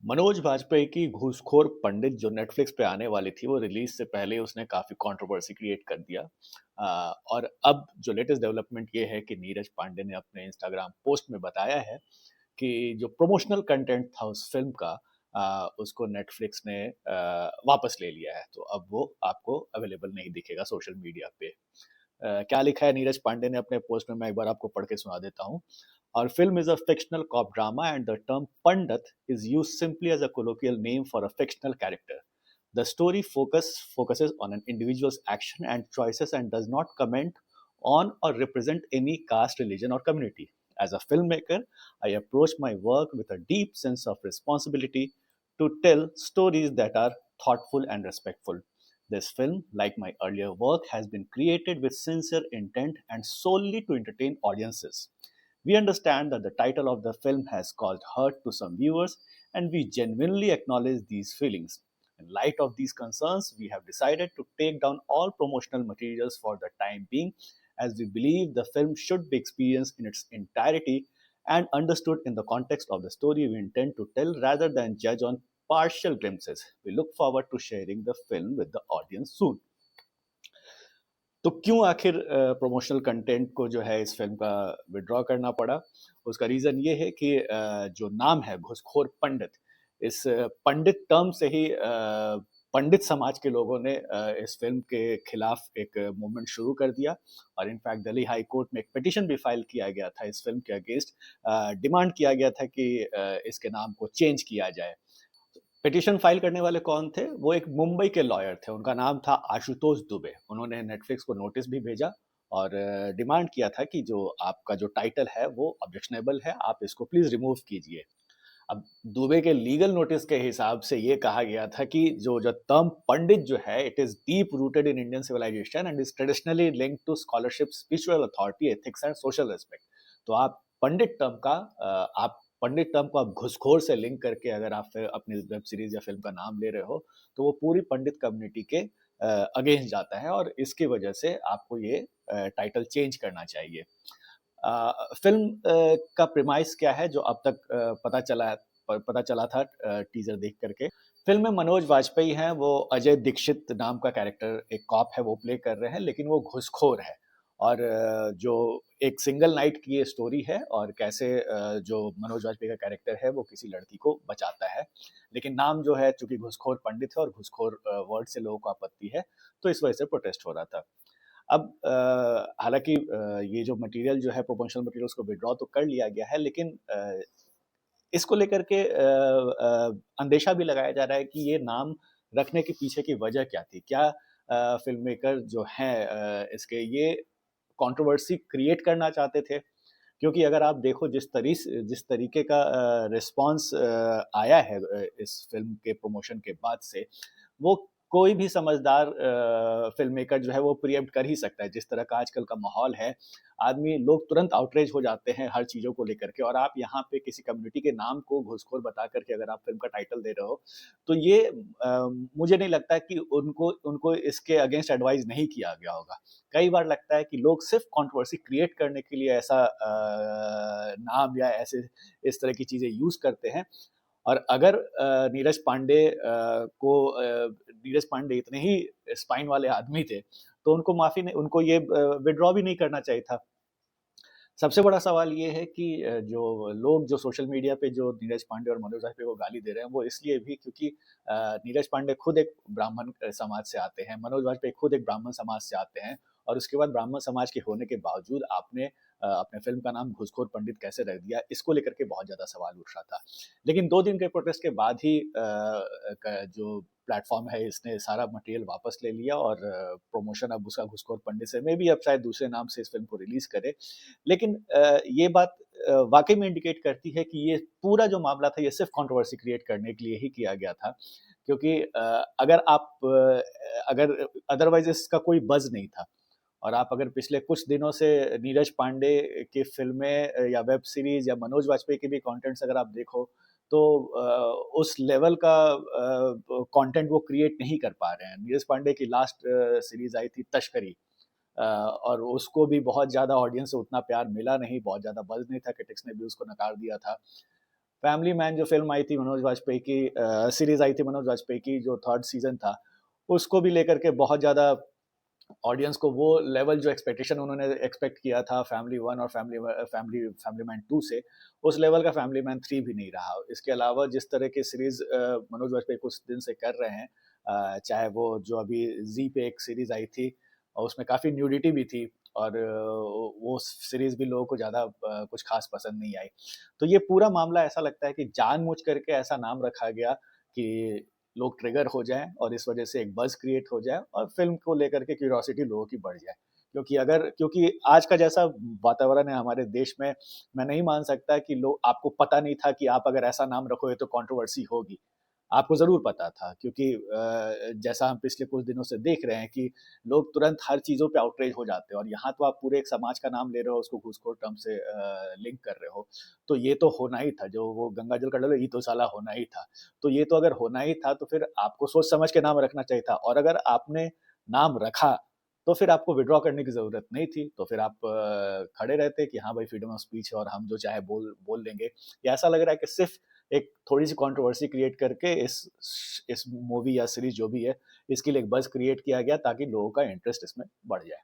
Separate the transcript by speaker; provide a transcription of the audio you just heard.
Speaker 1: मनोज वाजपेयी की घूसखोर पंडित जो नेटफ्लिक्स पे आने वाली थी, वो रिलीज से पहले उसने काफी कंट्रोवर्सी क्रिएट कर दिया। और अब जो लेटेस्ट डेवलपमेंट ये है कि नीरज पांडे ने अपने इंस्टाग्राम पोस्ट में बताया है कि जो प्रमोशनल कंटेंट था उस फिल्म का, उसको नेटफ्लिक्स ने वापस ले लिया है। तो अब वो आपको अवेलेबल नहीं दिखेगा सोशल मीडिया पे। क्या लिखा है नीरज पांडे ने अपने पोस्ट में, मैं एक बार आपको पढ़ के सुना देता हूँ। Our film is a fictional cop drama, and the term Pandit is used simply as a colloquial name for a fictional character. The story focuses on an individual's action and choices and does not comment on or represent any caste, religion, or community. As a filmmaker, I approach my work with a deep sense of responsibility to tell stories that are thoughtful and respectful. This film, like my earlier work, has been created with sincere intent and solely to entertain audiences. We understand that the title of the film has caused hurt to some viewers, and we genuinely acknowledge these feelings. In light of these concerns, we have decided to take down all promotional materials for the time being, as we believe the film should be experienced in its entirety and understood in the context of the story we intend to tell rather than judge on partial glimpses. We look forward to sharing the film with the audience soon. तो क्यों आखिर promotional content को जो है इस film का withdraw करना पड़ा? उसका रीज़न ये है कि जो नाम है घूसखोर पंडित, इस पंडित टर्म से ही पंडित समाज के लोगों ने इस फ़िल्म के खिलाफ एक मूवमेंट शुरू कर दिया। और इनफैक्ट दिल्ली हाई कोर्ट में एक पिटीशन भी फाइल किया गया था इस फ़िल्म के अगेंस्ट। डिमांड किया गया था कि इसके नाम को चेंज किया जाए। पिटीशन फाइल करने वाले कौन थे? वो एक मुंबई के लॉयर थे, उनका नाम था आशुतोष दुबे। उन्होंने नेटफ्लिक्स को नोटिस भी भेजा और डिमांड किया था कि जो आपका जो टाइटल है वो ऑब्जेक्शनेबल है, आप इसको प्लीज़ रिमूव कीजिए। अब दुबे के लीगल नोटिस के हिसाब से ये कहा गया था कि जो जो टर्म पंडित जो है, it is deep rooted in Indian civilisation and is traditionally linked to scholarship, spiritual authority, ethics and social respect. तो आप पंडित टर्म का आप पंडित टर्म को आप घूसखोर से लिंक करके अगर आप अपनी वेब सीरीज या फिल्म का नाम ले रहे हो, तो वो पूरी पंडित कम्युनिटी के अगेंस्ट जाता है और इसकी वजह से आपको ये टाइटल चेंज करना चाहिए। फिल्म का प्रीमाइस क्या है जो अब तक पता चला था टीजर देख करके। फिल्म में मनोज वाजपेयी हैं, वो अजय दीक्षित नाम का कैरेक्टर एक कॉप है वो प्ले कर रहे हैं, लेकिन वो घूसखोर है। और जो एक सिंगल नाइट की ये स्टोरी है और कैसे जो मनोज वाजपेयी का कैरेक्टर है वो किसी लड़की को बचाता है। लेकिन नाम जो है चूंकि घूसखोर पंडित है और घूसखोर वर्ड से लोगों को आपत्ति है, तो इस वजह से प्रोटेस्ट हो रहा था। अब हालाँकि ये जो मटेरियल जो है प्रमोशनल मटेरियल उसको विथड्रॉ तो कर लिया गया है, लेकिन इसको लेकर के अंदेशा भी लगाया जा रहा है कि ये नाम रखने के पीछे की वजह क्या थी? क्या फ़िल्म मेकर जो हैं इसके ये कंट्रोवर्सी क्रिएट करना चाहते थे? क्योंकि अगर आप देखो जिस तरीके का रिस्पॉन्स आया है इस फ़िल्म के प्रमोशन के बाद से, वो कोई भी समझदार फ़िल्म मेकर जो है वो प्रीएम्प्ट कर ही सकता है। जिस तरह का आजकल का माहौल है, लोग तुरंत आउटरेज हो जाते हैं हर चीज़ों को लेकर के, और आप यहाँ पे किसी कम्युनिटी के नाम को घूसखोर बता कर के अगर आप फ़िल्म का टाइटल दे रहे हो, तो ये मुझे नहीं लगता कि उनको उनको इसके अगेंस्ट एडवाइस नहीं किया गया होगा। कई बार लगता है कि लोग सिर्फ़ कंट्रोवर्सी क्रिएट करने के लिए ऐसा नाम या ऐसे इस तरह की चीज़ें यूज़ करते हैं। और अगर नीरज पांडे इतने ही स्पाइन वाले आदमी थे, तो उनको माफ़ी नहीं, उनको ये विथड्रॉ भी नहीं करना चाहिए था। सबसे बड़ा सवाल ये है कि जो लोग जो सोशल मीडिया पे जो नीरज पांडे और मनोज वाजपेयी को गाली दे रहे हैं, वो इसलिए भी क्योंकि नीरज पांडे खुद एक ब्राह्मण समाज से आते हैं, मनोज वाजपेयी खुद एक ब्राह्मण समाज से आते हैं, और उसके बाद ब्राह्मण समाज के होने के बावजूद आपने अपने फ़िल्म का नाम घूसखोर पंडित कैसे रख दिया, इसको लेकर के बहुत ज़्यादा सवाल उठ रहा था। लेकिन 2 दिन के प्रोटेस्ट के बाद ही जो प्लेटफ़ॉर्म है इसने सारा मटेरियल वापस ले लिया और प्रमोशन अब उसका घूसखोर पंडित से, मेबी अब शायद दूसरे नाम से इस फ़िल्म को रिलीज़ करे। लेकिन ये बात वाक़ई में इंडिकेट करती है कि ये पूरा जो मामला था ये सिर्फ़ कंट्रोवर्सी क्रिएट करने के लिए ही किया गया था। क्योंकि अगर अदरवाइज़ इसका कोई बज़ नहीं था। और आप अगर पिछले कुछ दिनों से नीरज पांडे की फ़िल्में या वेब सीरीज़ या मनोज वाजपेयी के भी कंटेंट्स अगर आप देखो, तो उस लेवल का कंटेंट वो क्रिएट नहीं कर पा रहे हैं। नीरज पांडे की लास्ट सीरीज़ आई थी तस्करी, और उसको भी बहुत ज़्यादा ऑडियंस से उतना प्यार मिला नहीं, बहुत ज़्यादा बज़ नहीं था, क्रिटिक्स ने भी उसको नकार दिया था। फैमिली मैन जो फ़िल्म आई थी मनोज वाजपेयी की, सीरीज़ आई थी मनोज वाजपेयी की, जो 3rd सीज़न था, उसको भी लेकर के बहुत ज़्यादा ऑडियंस को वो लेवल जो एक्सपेक्टेशन उन्होंने एक्सपेक्ट किया था फैमिली 1 और फैमिली मैन 2 से, उस लेवल का फैमिली मैन 3 भी नहीं रहा। इसके अलावा जिस तरह की सीरीज़ मनोज वाजपेयी कुछ दिन से कर रहे हैं, चाहे वो जो अभी ज़ी पे एक सीरीज़ आई थी और उसमें काफ़ी न्यूडिटी भी थी, और वो सीरीज़ भी लोगों को ज़्यादा कुछ ख़ास पसंद नहीं आई। तो ये पूरा मामला ऐसा लगता है कि जानबूझ करके ऐसा नाम रखा गया कि लोग ट्रिगर हो जाएँ और इस वजह से एक बज़ क्रिएट हो जाए और फ़िल्म को लेकर के क्यूरियोसिटी लोगों की बढ़ जाए। क्योंकि आज का जैसा वातावरण है हमारे देश में, मैं नहीं मान सकता कि लो आपको पता नहीं था कि आप अगर ऐसा नाम रखोगे तो कंट्रोवर्सी होगी। आपको ज़रूर पता था, क्योंकि जैसा हम पिछले कुछ दिनों से देख रहे हैं कि लोग तुरंत हर चीज़ों पे आउटरेज हो जाते हैं, और यहाँ तो आप पूरे एक समाज का नाम ले रहे हो, उसको घूसखोर टर्म से लिंक कर रहे हो। तो ये तो होना ही था, जो वो गंगा जल का डल है, ये तो साला होना ही था। तो ये तो अगर होना ही था, तो फिर आपको सोच समझ के नाम रखना चाहिए था, और अगर आपने नाम रखा, तो फिर आपको विथड्रॉ करने की ज़रूरत नहीं थी। तो फिर आप खड़े रहते कि हाँ भाई, फ्रीडम ऑफ स्पीच है और हम जो चाहे बोल बोल लेंगे। या ऐसा लग रहा है कि सिर्फ़ एक थोड़ी-सी कंट्रोवर्सी क्रिएट करके इस मूवी या सीरीज़ जो भी है, इसके लिए एक बज़ क्रिएट किया गया ताकि लोगों का इंटरेस्ट इसमें बढ़ जाए।